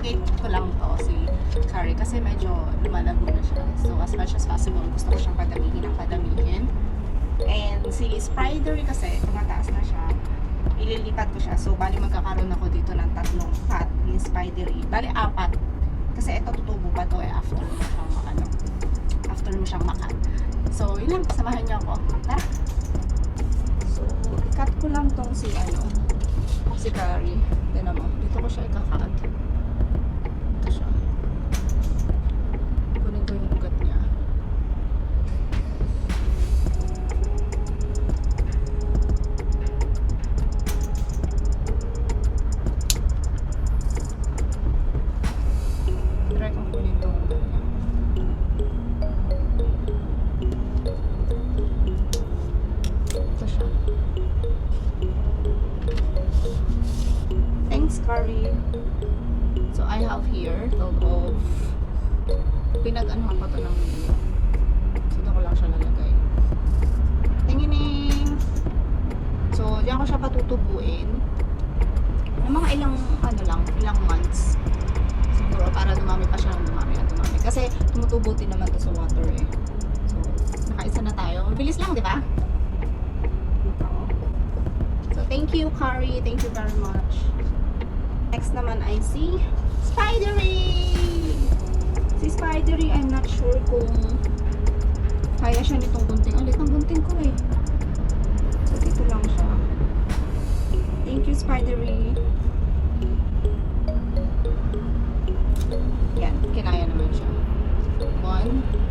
propagate ko lang to si curry kasi medyo lumalago na siya. So as much as possible, gusto ko siyang padamihin ng padamihin. And si spidery kasi, tumataas na siya. Ililipat ko siya. So bali magkakaroon ako dito ng 3 pot ni spidery. Bali 4. Kasi ito tutubo pa to after mo siyang after mo siyang makan. So yun lang, samahan niyo ako. Tara! So i-cut ko lang tong si curry. Tignan mo, dito ko siya ika-cut. Ito siya. Kunin ko yung ugat niya. Try kong kunin itong ugat niya. Ito siya. Thanks, curry. So I have here total of pinag-ano ko to ng video. So dito ko lang siya lalagay. Tingining! So diyan ko siya patutubuin ng mga ilang months. Siguro para dumami pa siya ng dumami. Kasi tumutubo din naman to sa water eh. So nakaisa na tayo. Mabilis lang, di ba? So thank you, curry. Thank you very much. Next naman ay si spidery! Si spidery, I'm not sure kung kaya siya nitong gunting. Alit ang gunting ko eh. So dito lang siya. Thank you, spidery. Yan, kinaya naman siya. 1.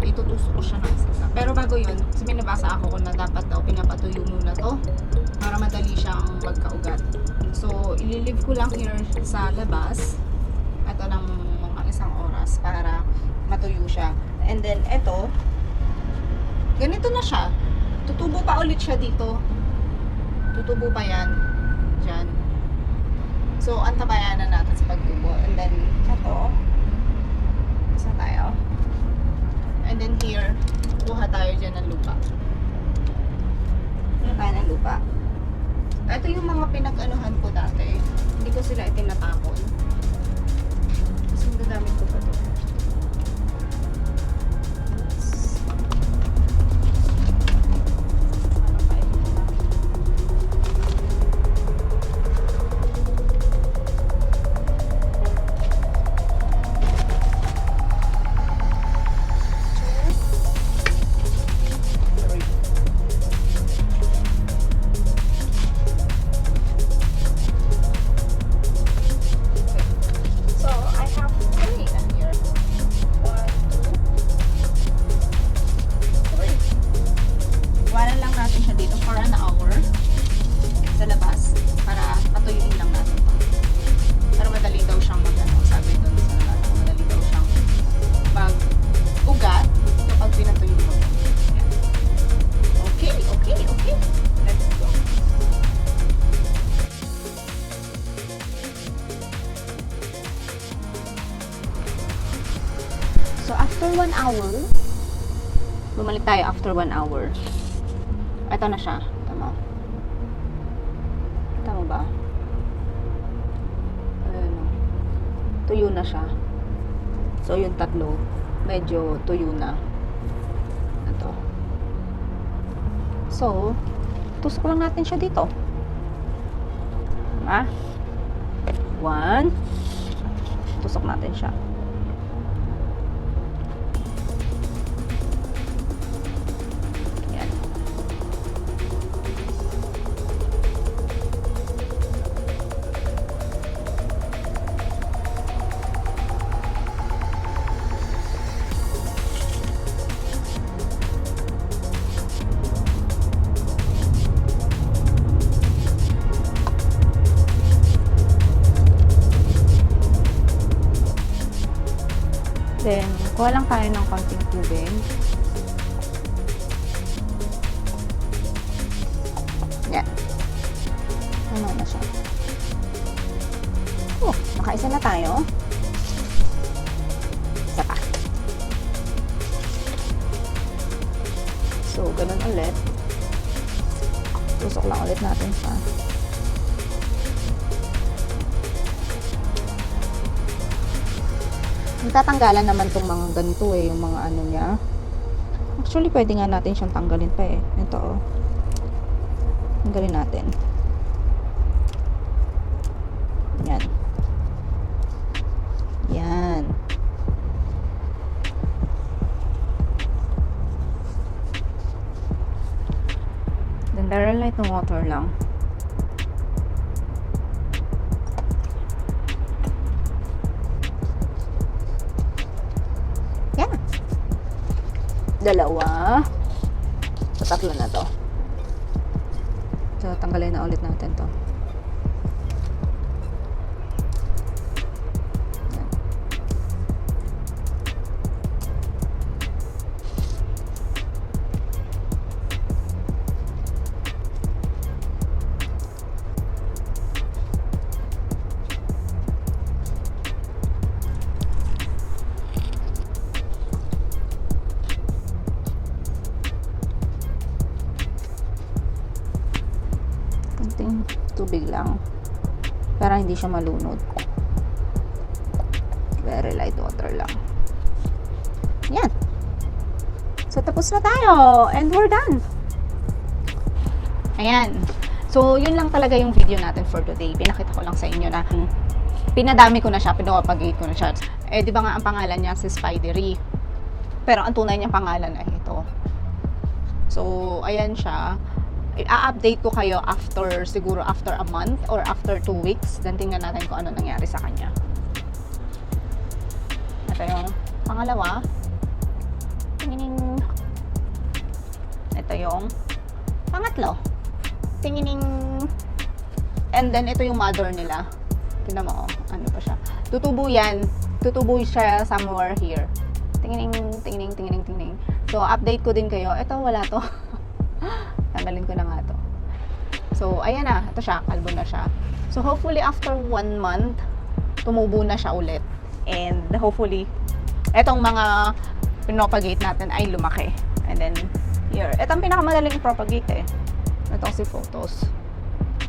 Itutusok ko siya ng isa. Pero bago yun, binabasa ako kung na dapat daw pinapatuyo muna to para madali siyang magkaugat. So, ililive ko lang here sa labas. Ito ng mga 1 oras para matuyo siya. And then, ito, ganito na siya. Tutubo pa ulit siya dito. Tutubo pa yan. Diyan. So, antabayanan natin sa pagtubo. And then, ito, isa tayo. And then here, kuha tayo dyan ng lupa. Kuha tayo ng lupa. Ito yung mga pinag-anuhan ko dati. Hindi ko sila itinatapon. Kasi dadamit ko pa ito. So, after 1 hour, bumalik tayo after 1 hour. Ito na siya. Tama. Tama ba? Ayan o. Tuyo na siya. So, yung 3, medyo tuyo na. Ito. So, tusok lang natin siya dito. Tama? 1. Tusok natin siya. Kuha lang tayo ng konting tubig. Yan. Ano na siya? Oh, nakaisa na tayo. Isa pa. So, ganun ulit. Tusok lang ulit natin siya. Natatanggalan naman tong mga ganito eh, yung mga ano niya. Actually, pwede nga natin siyang tanggalin pa eh. Ito oh. Tanggalin natin. Yan. Yan. Then, very light na water lang. Yan. Dalawa. So, tatlo na to. So, tanggalin na ulit natin to. Konting tubig lang para hindi siya malunod. Very light water lang. Yan. So, tapos na tayo. And we're done. Ayan. So, yun lang talaga yung video natin for today. Pinakita ko lang sa inyo na pinadami ko na siya, pinapagate ko na siya. Eh, di ba nga ang pangalan niya si Spidery? Pero ang tunay niyang pangalan ay ito. So, ayan siya. I-update ko kayo after, siguro after a month or after 2 weeks. Then tingnan natin kung ano nangyari sa kanya. Ito yung pangalawa. Tingining. Ito yung pangatlo. Tingining. And then ito yung mother nila. Tingnan mo, ano pa siya. Tutubo yan. Tutubo siya somewhere here. Tingining, tingining, tingining, tingining. So, update ko din kayo. Ito, wala to. Tanggalin ko na nga to. So, ayan na. Ito siya. Kalbo na siya. So, hopefully, after 1 month, tumubo na siya ulit. And, hopefully, etong mga pinopagate natin ay lumaki. And then, here. Etong pinakamadaling propagate eh. Itong si photos.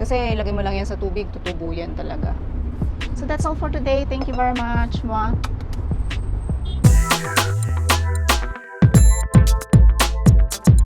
Kasi, ilagay mo lang yan sa tubig. Tutubo yan talaga. So, that's all for today. Thank you very much. Mwah.